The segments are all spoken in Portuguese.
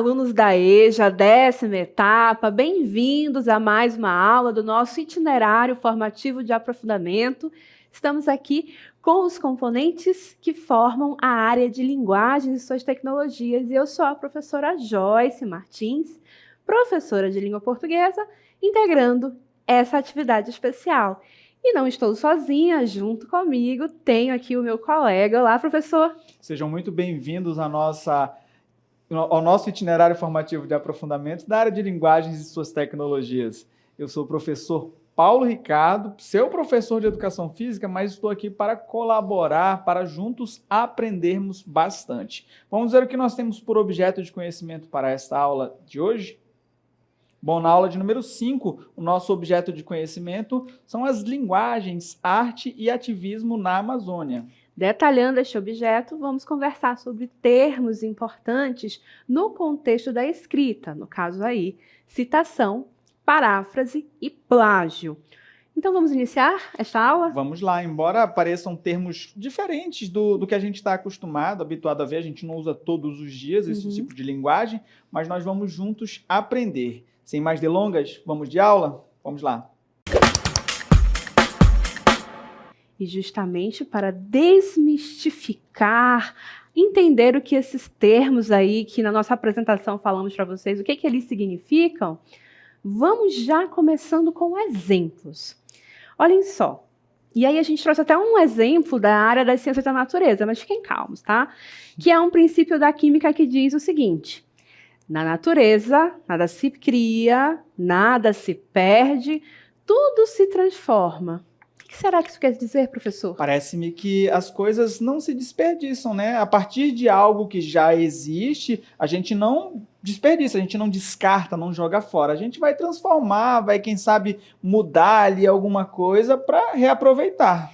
alunos da EJA, 10ª etapa, bem-vindos a mais uma aula do nosso itinerário formativo de aprofundamento. Estamos aqui com os componentes que formam a área de linguagens e suas tecnologias. E eu sou a professora Joyce Martins, professora de língua portuguesa, integrando essa atividade especial. E não estou sozinha, junto comigo tenho aqui o meu colega. Olá, professor! Sejam muito bem-vindos ao nosso itinerário formativo de aprofundamento da área de linguagens e suas tecnologias. Eu sou o professor Paulo Ricardo, seu professor de Educação Física, mas estou aqui para colaborar, para juntos aprendermos bastante. Vamos ver o que nós temos por objeto de conhecimento para esta aula de hoje? Bom, na aula de número 5, o nosso objeto de conhecimento são as linguagens, arte e ativismo na Amazônia. Detalhando este objeto, vamos conversar sobre termos importantes no contexto da escrita, no caso aí, citação, paráfrase e plágio. Então vamos iniciar esta aula? Vamos lá, embora pareçam termos diferentes do que a gente está habituado a ver, a gente não usa todos os dias esse tipo de linguagem, mas nós vamos juntos aprender. Sem mais delongas, vamos de aula? Vamos lá. E justamente para desmistificar, entender o que esses termos aí, que na nossa apresentação falamos para vocês, o que eles significam, vamos já começando com exemplos. Olhem só. E aí a gente trouxe até um exemplo da área das ciências da natureza, mas fiquem calmos, tá? Que é um princípio da química que diz o seguinte: na natureza, nada se cria, nada se perde, tudo se transforma. O que será que isso quer dizer, professor? Parece-me que as coisas não se desperdiçam, né? A partir de algo que já existe, a gente não desperdiça, a gente não descarta, não joga fora. A gente vai transformar, vai, quem sabe, mudar ali alguma coisa para reaproveitar.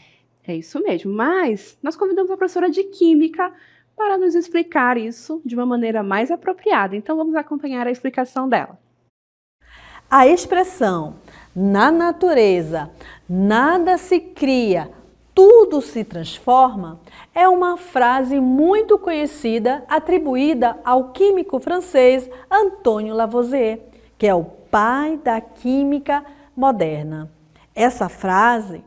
É isso mesmo, mas nós convidamos a professora de Química para nos explicar isso de uma maneira mais apropriada. Então vamos acompanhar a explicação dela. A expressão na natureza, nada se cria, tudo se transforma, é uma frase muito conhecida atribuída ao químico francês Antoine Lavoisier, que é o pai da química moderna. Essa frase,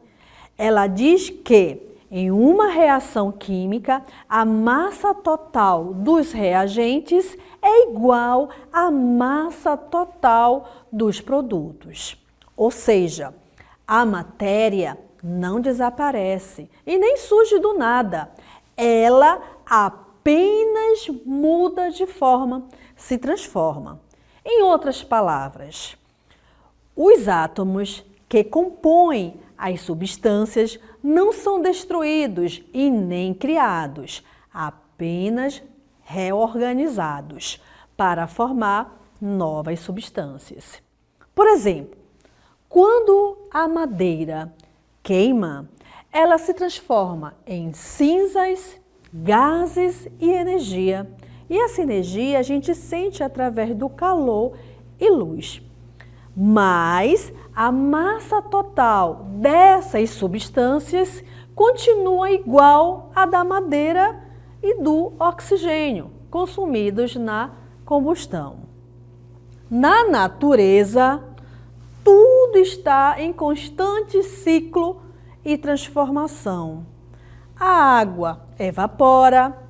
ela diz que em uma reação química, a massa total dos reagentes é igual à massa total dos produtos. Ou seja, a matéria não desaparece e nem surge do nada. Ela apenas muda de forma, se transforma. Em outras palavras, os átomos que compõem as substâncias não são destruídos e nem criados, apenas reorganizados para formar novas substâncias. Por exemplo, quando a madeira queima, ela se transforma em cinzas, gases e energia. E essa energia a gente sente através do calor e luz. Mas a massa total dessas substâncias continua igual à da madeira e do oxigênio consumidos na combustão. Na natureza, tudo está em constante ciclo e transformação. A água evapora,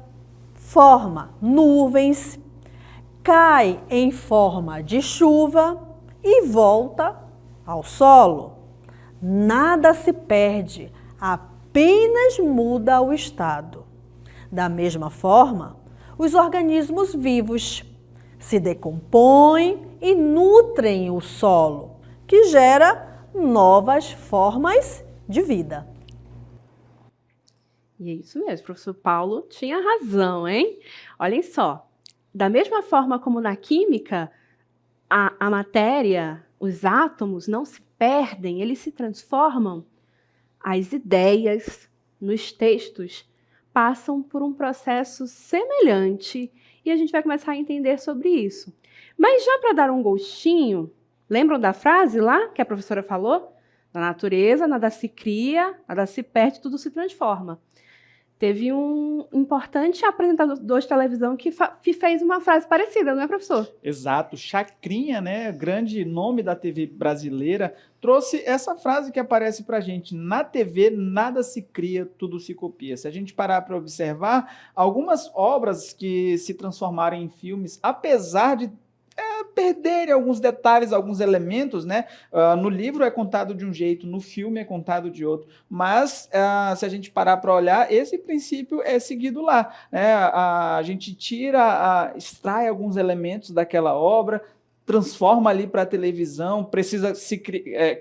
forma nuvens, cai em forma de chuva e volta ao solo. Nada se perde, apenas muda o estado. Da mesma forma, os organismos vivos se decompõem e nutrem o solo, que gera novas formas de vida. E é isso mesmo, o professor Paulo tinha razão, hein? Olhem só, da mesma forma como na química, a matéria, os átomos não se perdem, eles se transformam. As ideias nos textos passam por um processo semelhante e a gente vai começar a entender sobre isso. Mas já para dar um gostinho, lembram da frase lá que a professora falou? Na natureza, nada se cria, nada se perde, tudo se transforma. Teve um importante apresentador de televisão que fez uma frase parecida, não é, professor? Exato. Chacrinha, né, grande nome da TV brasileira, trouxe essa frase que aparece pra gente: na TV nada se cria, tudo se copia. Se a gente parar para observar, algumas obras que se transformaram em filmes, apesar de perderem alguns detalhes, alguns elementos, né? No livro é contado de um jeito, no filme é contado de outro, mas se a gente parar para olhar, esse princípio é seguido lá, né? A gente extrai alguns elementos daquela obra, transforma ali para a televisão, precisa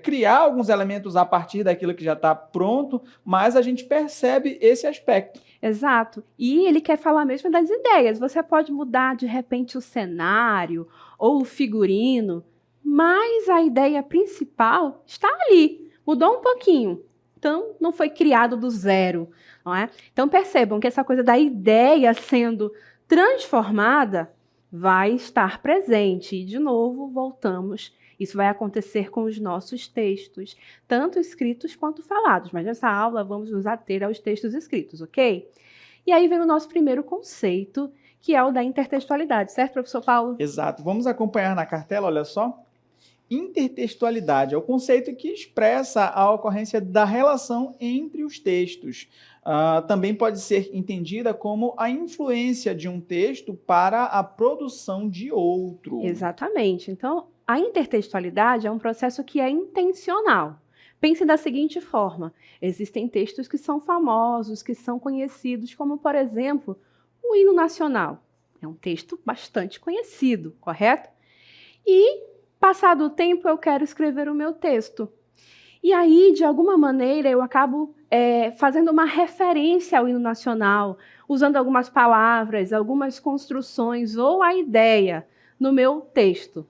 criar alguns elementos a partir daquilo que já está pronto, mas a gente percebe esse aspecto. Exato. E ele quer falar mesmo das ideias. Você pode mudar, de repente, o cenário ou o figurino, mas a ideia principal está ali. Mudou um pouquinho. Então, não foi criado do zero, não é? Então, percebam que essa coisa da ideia sendo transformada vai estar presente. E, de novo, voltamos. Isso vai acontecer com os nossos textos, tanto escritos quanto falados. Mas nessa aula vamos nos ater aos textos escritos, ok? E aí vem o nosso primeiro conceito, que é o da intertextualidade, certo, professor Paulo? Exato. Vamos acompanhar na cartela, olha só. Intertextualidade é o conceito que expressa a ocorrência da relação entre os textos. Também pode ser entendida como a influência de um texto para a produção de outro. Exatamente. Então, a intertextualidade é um processo que é intencional. Pense da seguinte forma: existem textos que são famosos, que são conhecidos, como, por exemplo, o hino nacional. É um texto bastante conhecido, correto? E, passado o tempo, eu quero escrever o meu texto. E aí, de alguma maneira, eu acabo fazendo uma referência ao hino nacional, usando algumas palavras, algumas construções ou a ideia no meu texto.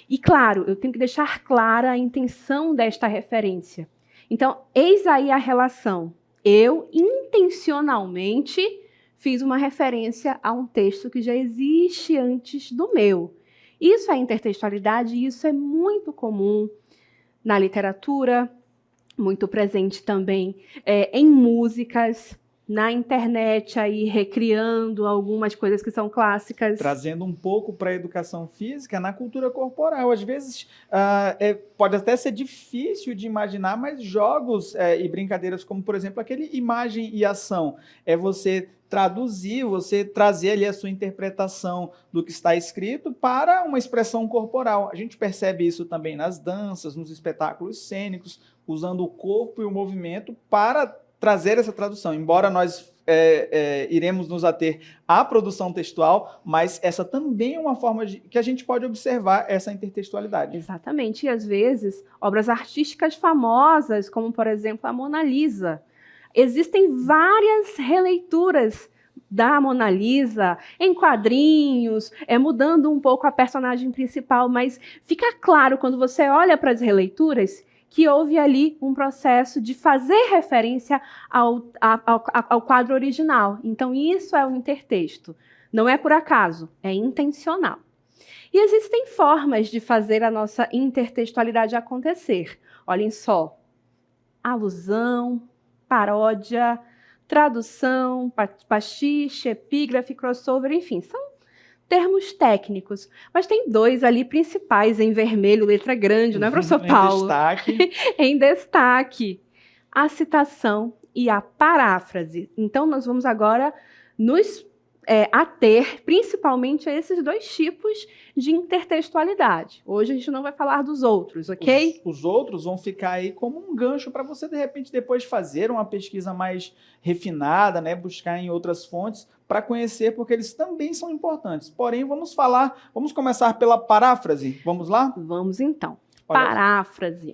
E, claro, eu tenho que deixar clara a intenção desta referência. Então, eis aí a relação. Eu, intencionalmente, fiz uma referência a um texto que já existe antes do meu. Isso é intertextualidade e isso é muito comum na literatura, muito presente também em músicas, na internet, aí recriando algumas coisas que são clássicas. Trazendo um pouco para a educação física na cultura corporal. Às vezes pode até ser difícil de imaginar, mas jogos e brincadeiras como, por exemplo, aquele imagem e ação, é você traduzir, você trazer ali a sua interpretação do que está escrito para uma expressão corporal. A gente percebe isso também nas danças, nos espetáculos cênicos, usando o corpo e o movimento para trazer essa tradução. Embora nós iremos nos ater à produção textual, mas essa também é uma forma que a gente pode observar essa intertextualidade. Exatamente. E, às vezes, obras artísticas famosas, como, por exemplo, a Mona Lisa. Existem várias releituras da Mona Lisa em quadrinhos, mudando um pouco a personagem principal, mas fica claro quando você olha para as releituras que houve ali um processo de fazer referência ao quadro original. Então, isso é o intertexto. Não é por acaso, é intencional. E existem formas de fazer a nossa intertextualidade acontecer. Olhem só: alusão, paródia, tradução, pastiche, epígrafe, crossover, enfim, são termos técnicos, mas tem dois ali principais em vermelho, letra grande, não é, professor Paulo? Em destaque. Em destaque, a citação e a paráfrase. Então, nós vamos agora nos ater principalmente a esses dois tipos de intertextualidade. Hoje a gente não vai falar dos outros, ok? Os outros vão ficar aí como um gancho para você, de repente, depois fazer uma pesquisa mais refinada, né? Buscar em outras fontes para conhecer, porque eles também são importantes. Porém, vamos começar pela paráfrase. Vamos lá? Vamos então. Olha. Paráfrase.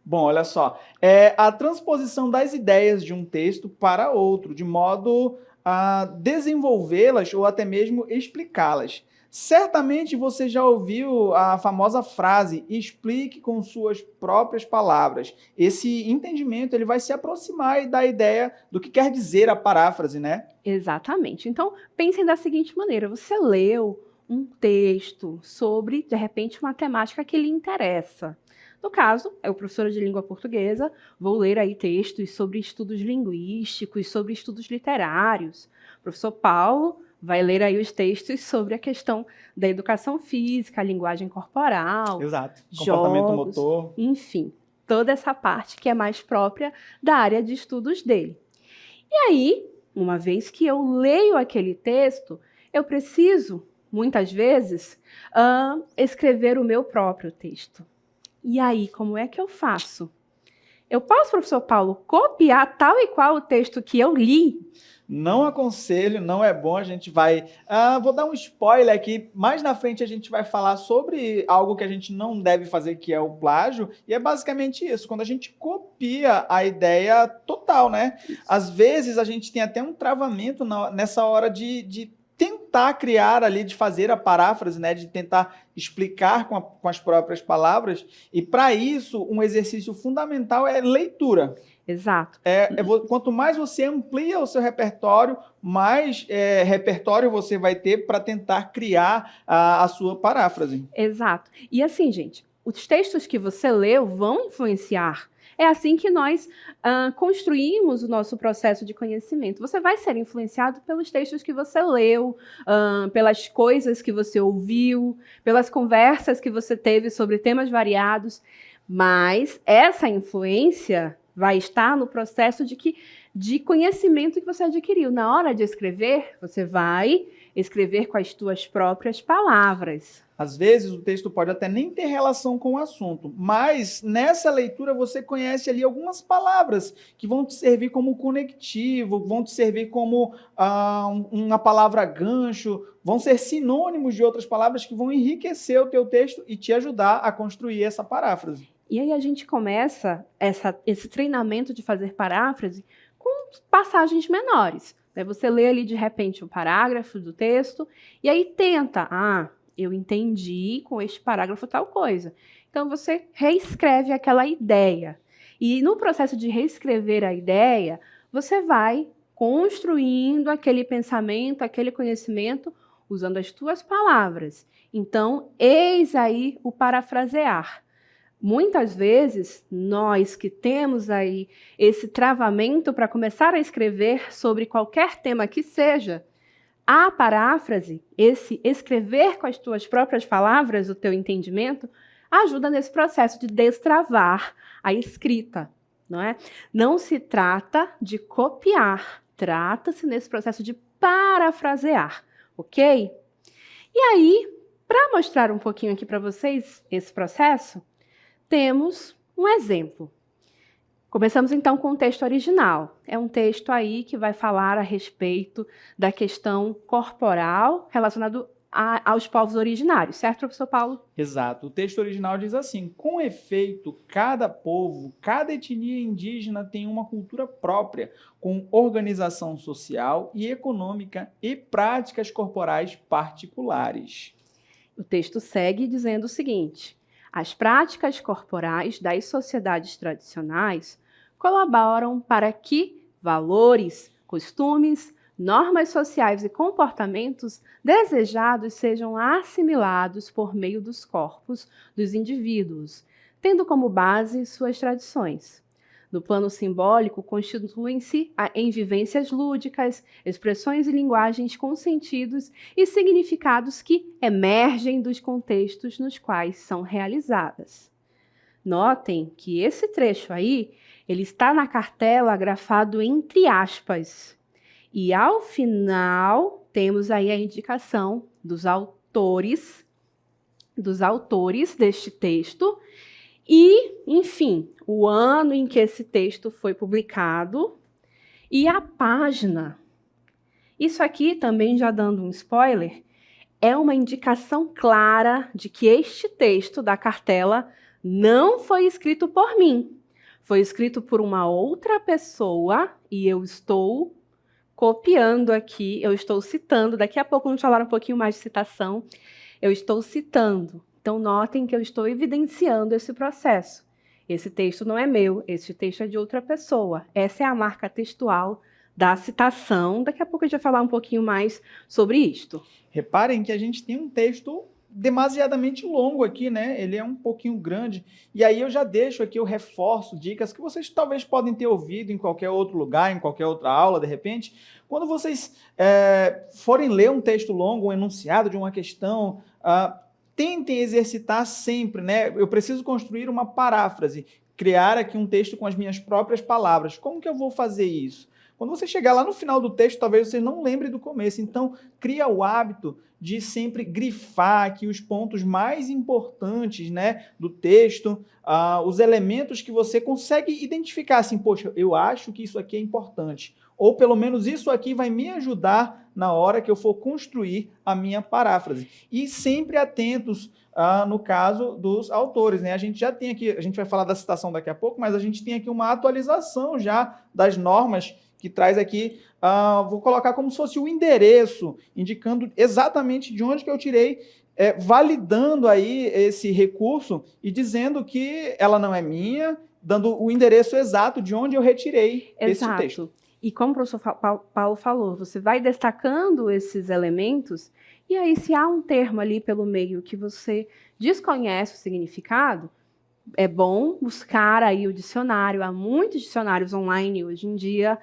Bom, olha só. É a transposição das ideias de um texto para outro, de modo a desenvolvê-las ou até mesmo explicá-las. Certamente você já ouviu a famosa frase: explique com suas próprias palavras. Esse entendimento ele vai se aproximar da ideia do que quer dizer a paráfrase, né? Exatamente. Então, pensem da seguinte maneira: você leu um texto sobre, de repente, uma temática que lhe interessa. No caso, eu, professora de língua portuguesa, vou ler aí textos sobre estudos linguísticos, sobre estudos literários. O professor Paulo vai ler aí os textos sobre a questão da educação física, a linguagem corporal, Exato. Comportamento jogos, motor. enfim, toda essa parte que é mais própria da área de estudos dele. E aí, uma vez que eu leio aquele texto, eu preciso, muitas vezes, escrever o meu próprio texto. E aí, como é que eu faço? Eu posso, professor Paulo, copiar tal e qual o texto que eu li? Não aconselho, não é bom, a gente vai... vou dar um spoiler aqui, mais na frente a gente vai falar sobre algo que a gente não deve fazer, que é o plágio, e é basicamente isso, quando a gente copia a ideia total, né? Às vezes a gente tem até um travamento nessa hora de tentar criar ali, de fazer a paráfrase, né? De tentar explicar com as próprias palavras, e para isso um exercício fundamental é leitura. Exato. Quanto mais você amplia o seu repertório, mais repertório você vai ter para tentar criar a sua paráfrase. Exato. E assim, gente, os textos que você leu vão influenciar. É assim que nós construímos o nosso processo de conhecimento. Você vai ser influenciado pelos textos que você leu, pelas coisas que você ouviu, pelas conversas que você teve sobre temas variados, mas essa influência vai estar no processo de conhecimento que você adquiriu. Na hora de escrever, você vai escrever com as suas próprias palavras. Às vezes o texto pode até nem ter relação com o assunto, mas nessa leitura você conhece ali algumas palavras que vão te servir como conectivo, vão te servir como uma palavra gancho, vão ser sinônimos de outras palavras que vão enriquecer o teu texto e te ajudar a construir essa paráfrase. E aí a gente começa esse treinamento de fazer paráfrase com passagens menores. Você lê ali de repente um parágrafo do texto e aí tenta, eu entendi com este parágrafo tal coisa. Então você reescreve aquela ideia. E no processo de reescrever a ideia, você vai construindo aquele pensamento, aquele conhecimento, usando as tuas palavras. Então, eis aí o parafrasear. Muitas vezes, nós que temos aí esse travamento para começar a escrever sobre qualquer tema que seja, a paráfrase, esse escrever com as tuas próprias palavras, o teu entendimento, ajuda nesse processo de destravar a escrita, não é? Não se trata de copiar, trata-se nesse processo de parafrasear, ok? E aí, para mostrar um pouquinho aqui para vocês esse processo, temos um exemplo. Começamos então com o texto original. É um texto aí que vai falar a respeito da questão corporal relacionado aos povos originários, certo, professor Paulo? Exato. O texto original diz assim: com efeito, cada povo, cada etnia indígena tem uma cultura própria, com organização social e econômica e práticas corporais particulares. O texto segue dizendo o seguinte: as práticas corporais das sociedades tradicionais colaboram para que valores, costumes, normas sociais e comportamentos desejados sejam assimilados por meio dos corpos dos indivíduos, tendo como base suas tradições. No plano simbólico, constituem-se em vivências lúdicas, expressões e linguagens com sentidos e significados que emergem dos contextos nos quais são realizadas. Notem que esse trecho aí, ele está na cartela grafado entre aspas. E ao final, temos aí a indicação dos autores deste texto e, enfim, o ano em que esse texto foi publicado e a página. Isso aqui, também já dando um spoiler, é uma indicação clara de que este texto da cartela não foi escrito por mim. Foi escrito por uma outra pessoa e eu estou copiando aqui, eu estou citando. Daqui a pouco vamos falar um pouquinho mais de citação. Eu estou citando. Então, notem que eu estou evidenciando esse processo. Esse texto não é meu, esse texto é de outra pessoa. Essa é a marca textual da citação. Daqui a pouco a gente vai falar um pouquinho mais sobre isto. Reparem que a gente tem um texto demasiadamente longo aqui, né? Ele é um pouquinho grande. E aí eu já deixo aqui, eu reforço dicas que vocês talvez podem ter ouvido em qualquer outro lugar, em qualquer outra aula, de repente. Quando vocês forem ler um texto longo, um enunciado de uma questão, tentem exercitar sempre, né? Eu preciso construir uma paráfrase, criar aqui um texto com as minhas próprias palavras. Como que eu vou fazer isso? Quando você chegar lá no final do texto, talvez você não lembre do começo. Então, cria o hábito de sempre grifar aqui os pontos mais importantes, né, do texto, os elementos que você consegue identificar, assim, poxa, eu acho que isso aqui é importante. Ou pelo menos isso aqui vai me ajudar na hora que eu for construir a minha paráfrase. E sempre atentos no caso dos autores, né? A gente já tem aqui, a gente vai falar da citação daqui a pouco, mas a gente tem aqui uma atualização já das normas que traz aqui, vou colocar como se fosse o endereço, indicando exatamente de onde que eu tirei, validando aí esse recurso e dizendo que ela não é minha, dando o endereço exato de onde eu retirei esse texto. E como o professor Paulo falou, você vai destacando esses elementos, e aí se há um termo ali pelo meio que você desconhece o significado, é bom buscar aí o dicionário, há muitos dicionários online hoje em dia,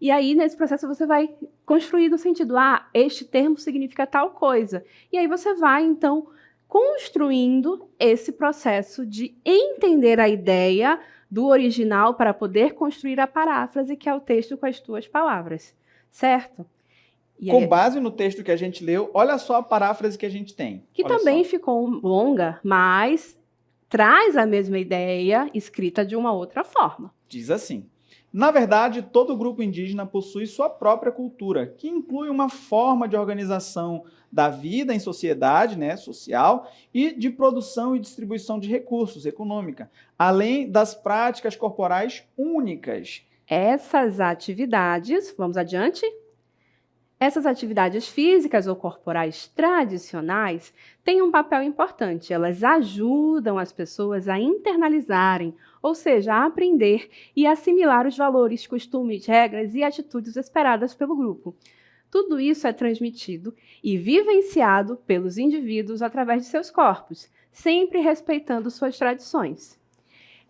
e aí nesse processo você vai construir no sentido, este termo significa tal coisa, e aí você vai então construindo esse processo de entender a ideia do original para poder construir a paráfrase, que é o texto com as tuas palavras, certo? E com base no texto que a gente leu, olha só a paráfrase que a gente tem. Que também ficou longa, mas traz a mesma ideia escrita de uma outra forma. Diz assim: na verdade, todo grupo indígena possui sua própria cultura, que inclui uma forma de organização da vida em sociedade, né, social, e de produção e distribuição de recursos, econômica, além das práticas corporais únicas. Essas atividades, vamos adiante? Essas atividades físicas ou corporais tradicionais têm um papel importante. Elas ajudam as pessoas a internalizarem, ou seja, a aprender e assimilar os valores, costumes, regras e atitudes esperadas pelo grupo. Tudo isso é transmitido e vivenciado pelos indivíduos através de seus corpos, sempre respeitando suas tradições.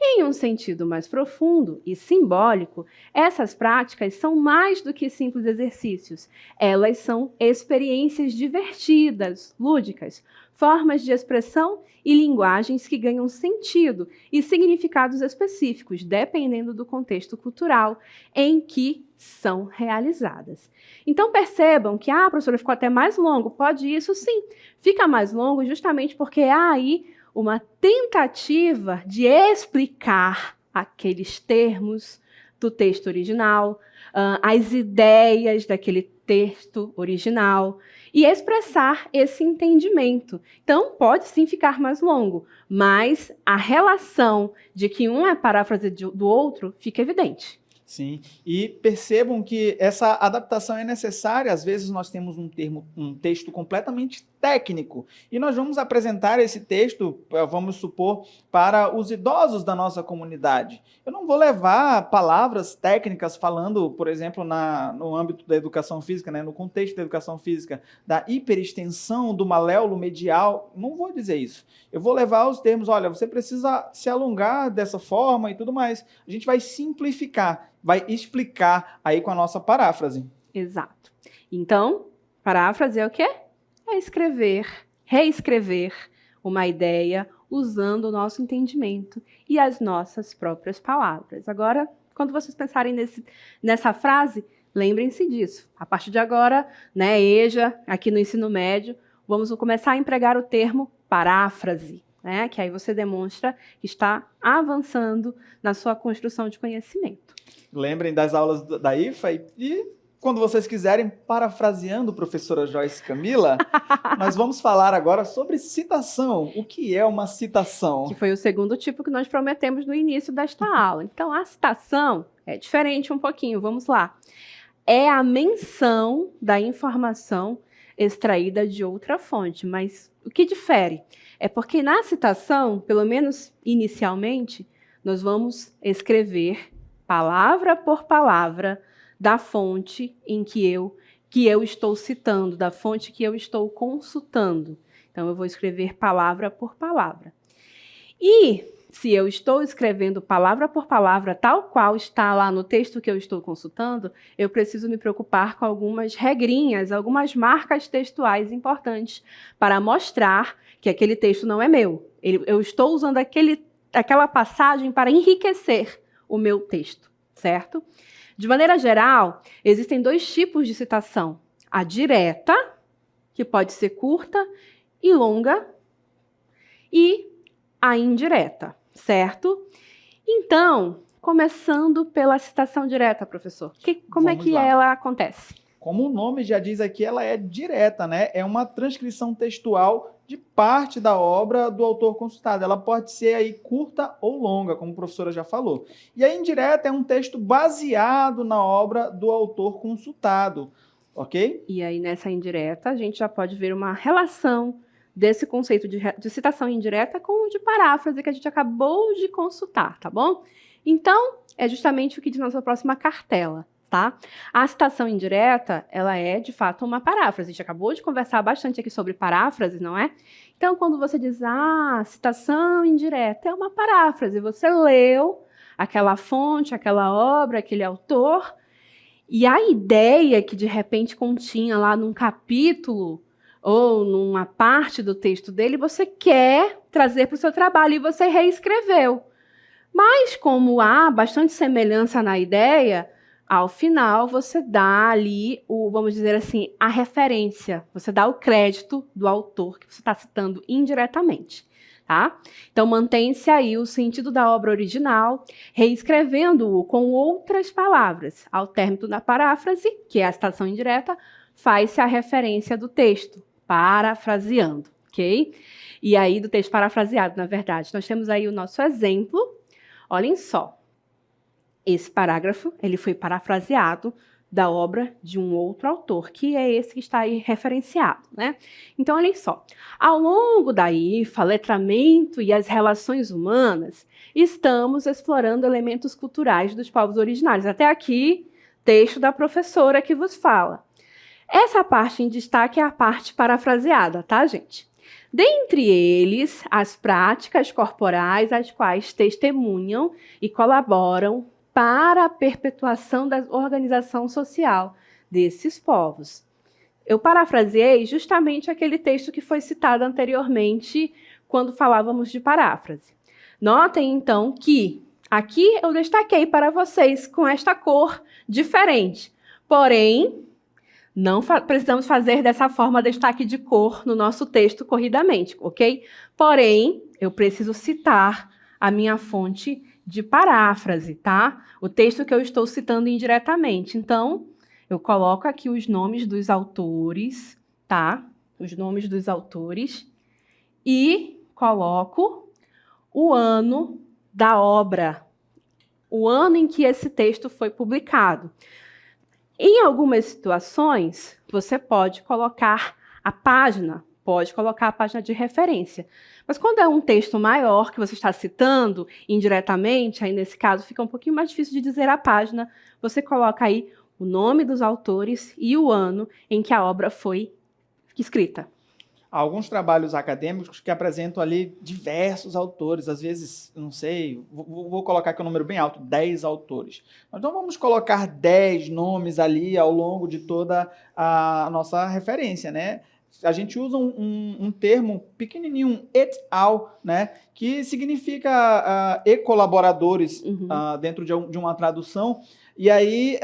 Em um sentido mais profundo e simbólico, essas práticas são mais do que simples exercícios. Elas são experiências divertidas, lúdicas, formas de expressão e linguagens que ganham sentido e significados específicos, dependendo do contexto cultural em que são realizadas. Então percebam que, professora, ficou até mais longo. Pode isso sim, fica mais longo justamente porque há aí uma tentativa de explicar aqueles termos do texto original, as ideias daquele texto original e expressar esse entendimento. Então, pode sim ficar mais longo, mas a relação de que um é paráfrase do outro fica evidente. Sim, e percebam que essa adaptação é necessária. Às vezes nós temos um texto completamente técnico e nós vamos apresentar esse texto, vamos supor, para os idosos da nossa comunidade. Eu não vou levar palavras técnicas falando, por exemplo, no âmbito da educação física, né, no contexto da educação física, da hiperextensão do maléolo medial. Não vou dizer isso. Eu vou levar os termos, olha, você precisa se alongar dessa forma e tudo mais. A gente vai simplificar, vai explicar aí com a nossa paráfrase. Exato. Então, paráfrase é o quê? É escrever, reescrever uma ideia usando o nosso entendimento e as nossas próprias palavras. Agora, quando vocês pensarem nessa frase, lembrem-se disso. A partir de agora, né, EJA, aqui no ensino médio, vamos começar a empregar o termo paráfrase, né, que aí você demonstra que está avançando na sua construção de conhecimento. Lembrem das aulas da IFA e quando vocês quiserem, parafraseando professora Joyce Camila, nós vamos falar agora sobre citação. O que é uma citação? Que foi o segundo tipo que nós prometemos no início desta aula. Então, a citação é diferente um pouquinho, vamos lá. É a menção da informação extraída de outra fonte, mas o que difere? É porque na citação, pelo menos inicialmente, nós vamos escrever palavra por palavra da fonte em que eu estou citando, da fonte que eu estou consultando. Então, eu vou escrever palavra por palavra. E se eu estou escrevendo palavra por palavra, tal qual está lá no texto que eu estou consultando, eu preciso me preocupar com algumas regrinhas, algumas marcas textuais importantes para mostrar que aquele texto não é meu. Eu estou usando aquela passagem para enriquecer o meu texto, certo? De maneira geral, existem 2 tipos de citação. A direta, que pode ser curta e longa, e a indireta, certo? Então, começando pela citação direta, professor. Como é que ela acontece? Como o nome já diz aqui, ela é direta, né? É uma transcrição textual de parte da obra do autor consultado. Ela pode ser aí curta ou longa, como a professora já falou. E a indireta é um texto baseado na obra do autor consultado, ok? E aí, nessa indireta, a gente já pode ver uma relação desse conceito de citação indireta com o de paráfrase que a gente acabou de consultar, tá bom? Então, é justamente o que diz nossa próxima cartela, tá? A citação indireta, ela é, de fato, uma paráfrase. A gente acabou de conversar bastante aqui sobre paráfrase, não é? Então, quando você diz, citação indireta, é uma paráfrase. Você leu aquela fonte, aquela obra, aquele autor, e a ideia que, de repente, continha lá num capítulo ou numa parte do texto dele, você quer trazer para o seu trabalho e você reescreveu. Mas como há bastante semelhança na ideia, ao final você dá ali, vamos dizer assim, a referência, você dá o crédito do autor que você está citando indiretamente. Tá? Então, mantém-se aí o sentido da obra original, reescrevendo-o com outras palavras. Ao término da paráfrase, que é a citação indireta, faz-se a referência do texto, parafraseando, ok? E aí, do texto parafraseado, na verdade, nós temos aí o nosso exemplo. Olhem só, esse parágrafo, ele foi parafraseado da obra de um outro autor, que é esse que está aí referenciado, né? Então, olhem só, ao longo da IFA, letramento e as relações humanas, estamos explorando elementos culturais dos povos originários. Até aqui, texto da professora que vos fala. Essa parte em destaque é a parte parafraseada, tá, gente? Dentre eles, as práticas corporais, as quais testemunham e colaboram para a perpetuação da organização social desses povos. Eu parafraseei justamente aquele texto que foi citado anteriormente quando falávamos de paráfrase. Notem, então, que aqui eu destaquei para vocês com esta cor diferente, porém, não precisamos fazer dessa forma destaque de cor no nosso texto corridamente, ok? Porém, eu preciso citar a minha fonte de paráfrase, tá? O texto que eu estou citando indiretamente. Então, eu coloco aqui os nomes dos autores, tá? Os nomes dos autores e coloco o ano da obra, o ano em que esse texto foi publicado. Em algumas situações, você pode colocar a página de referência. Mas quando é um texto maior que você está citando indiretamente, aí nesse caso fica um pouquinho mais difícil de dizer a página, você coloca aí o nome dos autores e o ano em que a obra foi escrita. Há alguns trabalhos acadêmicos que apresentam ali diversos autores, às vezes, não sei, vou colocar aqui um número bem alto, 10 autores. Então vamos colocar 10 nomes ali ao longo de toda a nossa referência, né? A gente usa um termo pequenininho, um et al, né? Que significa e colaboradores dentro de uma tradução. E aí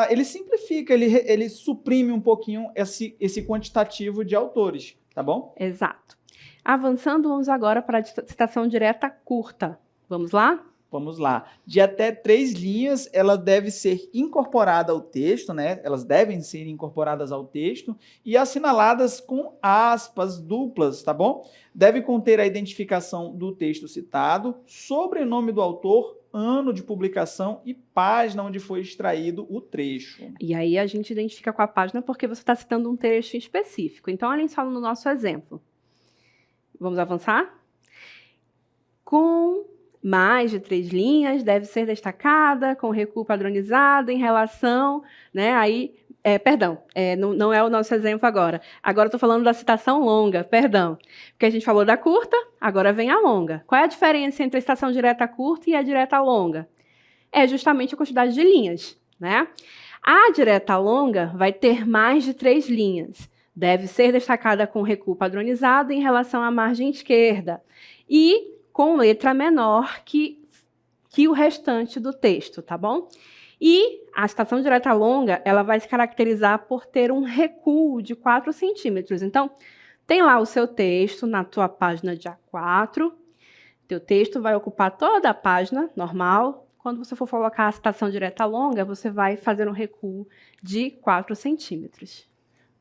ele simplifica, ele suprime um pouquinho esse quantitativo de autores. Tá bom? Exato. Avançando, vamos agora para a citação direta curta. Vamos lá? Vamos lá. De até 3 linhas, ela deve ser incorporada ao texto, né? Elas devem ser incorporadas ao texto e assinaladas com aspas duplas, tá bom? Deve conter a identificação do texto citado, sobrenome do autor, ano de publicação e página onde foi extraído o trecho. E aí a gente identifica com a página porque você está citando um trecho específico. Então, olhem só no nosso exemplo. Vamos avançar? Com mais de 3 linhas, deve ser destacada, com recuo padronizado em relação, né? Aí Não é o nosso exemplo agora. Agora eu estou falando da citação longa, perdão. Porque a gente falou da curta, agora vem a longa. Qual é a diferença entre a citação direta curta e a direta longa? É justamente a quantidade de linhas, né? A direta longa vai ter mais de 3 linhas. Deve ser destacada com recuo padronizado em relação à margem esquerda e com letra menor que o restante do texto, tá bom? E a citação direta longa, ela vai se caracterizar por ter um recuo de 4 centímetros. Então, tem lá o seu texto na tua página de A4, teu texto vai ocupar toda a página, normal. Quando você for colocar a citação direta longa, você vai fazer um recuo de 4 centímetros.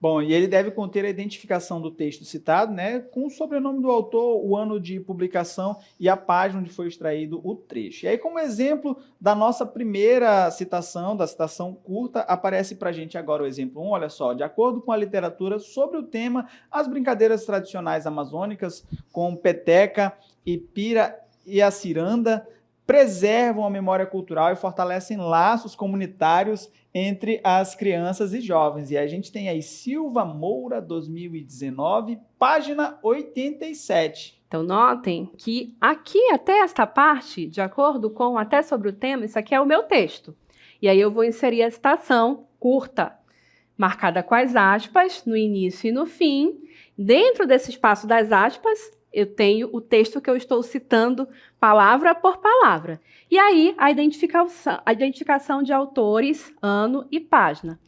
Bom, e ele deve conter a identificação do texto citado, né, com o sobrenome do autor, o ano de publicação e a página onde foi extraído o trecho. E aí, como exemplo da nossa primeira citação, da citação curta, aparece para a gente agora o exemplo 1, olha só, de acordo com a literatura sobre o tema, as brincadeiras tradicionais amazônicas, com peteca, ipira e a ciranda, preservam a memória cultural e fortalecem laços comunitários entre as crianças e jovens. E a gente tem aí Silva Moura, 2019, página 87. Então, notem que aqui até esta parte, de acordo com até sobre o tema, isso aqui é o meu texto. E aí eu vou inserir a citação curta, marcada com as aspas, no início e no fim. Dentro desse espaço das aspas, eu tenho o texto que eu estou citando palavra por palavra. E aí, a identificação de autores, ano e página.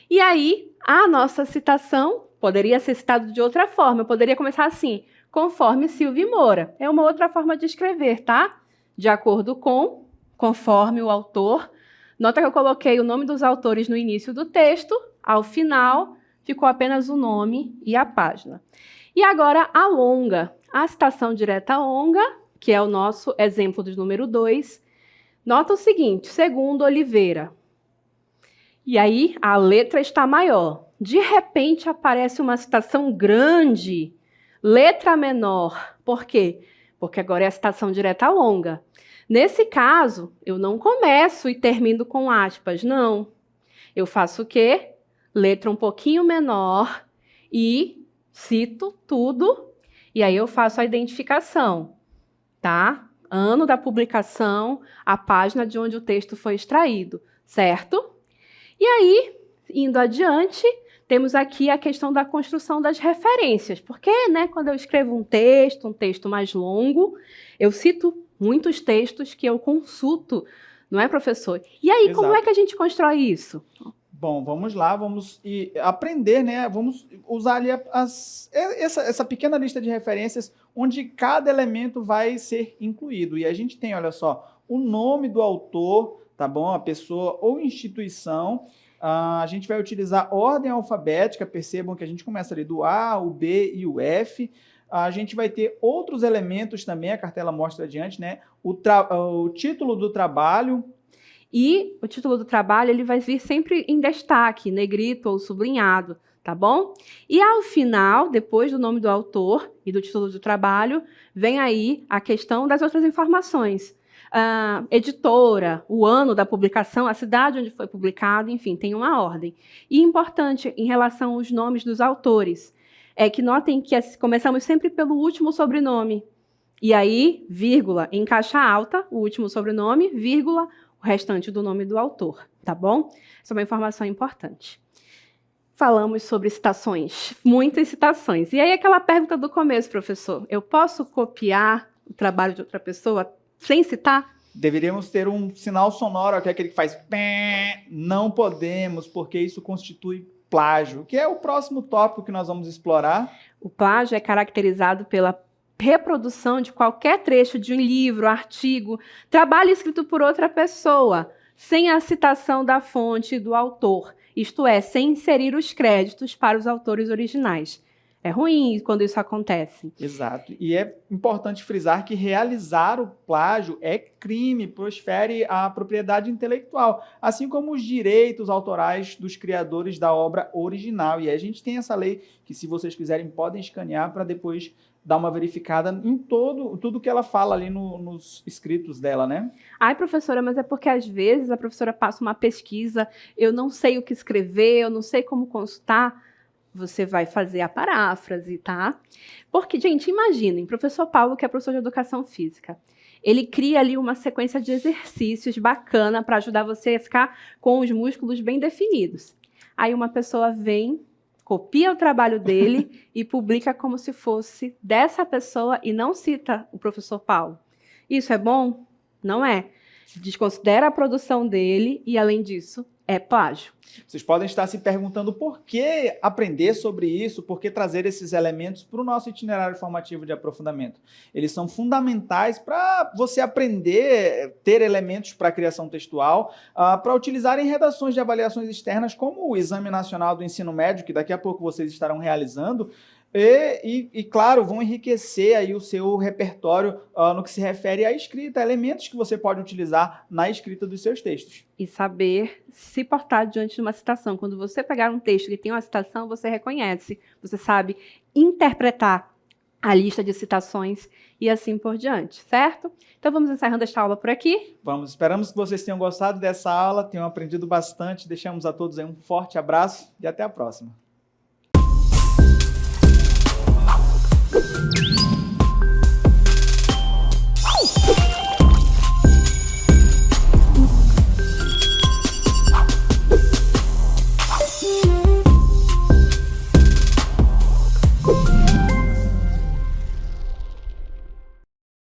E aí, a nossa citação poderia ser citada de outra forma. Eu poderia começar assim, conforme Silva Moura. É uma outra forma de escrever, tá? De acordo com, conforme o autor. Nota que eu coloquei o nome dos autores no início do texto, ao final ficou apenas o nome e a página. E agora a longa. A citação direta longa, que é o nosso exemplo de número 2, nota o seguinte, segundo Oliveira. E aí a letra está maior. De repente aparece uma citação grande, letra menor. Por quê? Porque agora é a citação direta longa. Nesse caso, eu não começo e termino com aspas, não. Eu faço o quê? Letra um pouquinho menor e cito tudo. E aí eu faço a identificação, tá? Ano da publicação, a página de onde o texto foi extraído, certo? E aí, indo adiante, temos aqui a questão da construção das referências. Porque, né, quando eu escrevo um texto mais longo, eu cito muitos textos que eu consulto, não é, professor? E aí, Exato. Como é que a gente constrói isso? Bom, vamos lá, vamos aprender, né? Vamos usar ali essa pequena lista de referências onde cada elemento vai ser incluído. E a gente tem, olha só, o nome do autor, tá bom? A pessoa ou instituição. A gente vai utilizar ordem alfabética, percebam que a gente começa ali do A, o B e o F. A gente vai ter outros elementos também, a cartela mostra adiante, né? O título do trabalho. E o título do trabalho ele vai vir sempre em destaque, negrito ou sublinhado, tá bom? E ao final, depois do nome do autor e do título do trabalho, vem aí a questão das outras informações. Editora, o ano da publicação, a cidade onde foi publicado, enfim, tem uma ordem. E importante em relação aos nomes dos autores, é que notem que começamos sempre pelo último sobrenome. E aí, vírgula, em caixa alta, o último sobrenome, vírgula, o restante do nome do autor, tá bom? Essa é uma informação importante. Falamos sobre citações, muitas citações. E aí aquela pergunta do começo, professor, eu posso copiar o trabalho de outra pessoa sem citar? Deveríamos ter um sinal sonoro, que é aquele que faz pé. Não podemos, porque isso constitui plágio, que é o próximo tópico que nós vamos explorar. O plágio é caracterizado pela reprodução de qualquer trecho de um livro, artigo, trabalho escrito por outra pessoa, sem a citação da fonte do autor, isto é, sem inserir os créditos para os autores originais. É ruim quando isso acontece. Exato. E é importante frisar que realizar o plágio é crime, pois fere a propriedade intelectual, assim como os direitos autorais dos criadores da obra original. E aí a gente tem essa lei que, se vocês quiserem, podem escanear para depois dar uma verificada em tudo que ela fala ali nos escritos dela, né? Ai, professora, mas é porque às vezes a professora passa uma pesquisa, eu não sei o que escrever, eu não sei como consultar. Você vai fazer a paráfrase, tá? Porque, gente, imaginem, professor Paulo, que é professor de educação física, ele cria ali uma sequência de exercícios bacana para ajudar você a ficar com os músculos bem definidos. Aí uma pessoa vem, copia o trabalho dele e publica como se fosse dessa pessoa e não cita o professor Paulo. Isso é bom? Não é. Desconsidera a produção dele e, além disso, é plágio. Vocês podem estar se perguntando por que aprender sobre isso, por que trazer esses elementos para o nosso itinerário formativo de aprofundamento. Eles são fundamentais para você aprender, ter elementos para a criação textual, para utilizar em redações de avaliações externas, como o Exame Nacional do Ensino Médio, que daqui a pouco vocês estarão realizando, e claro, vão enriquecer aí o seu repertório no que se refere à escrita, elementos que você pode utilizar na escrita dos seus textos. E saber se portar diante de uma citação. Quando você pegar um texto que tem uma citação, você reconhece, você sabe interpretar a lista de citações e assim por diante, certo? Então vamos encerrando esta aula por aqui. Vamos, esperamos que vocês tenham gostado dessa aula, tenham aprendido bastante. Deixamos a todos aí um forte abraço e até a próxima.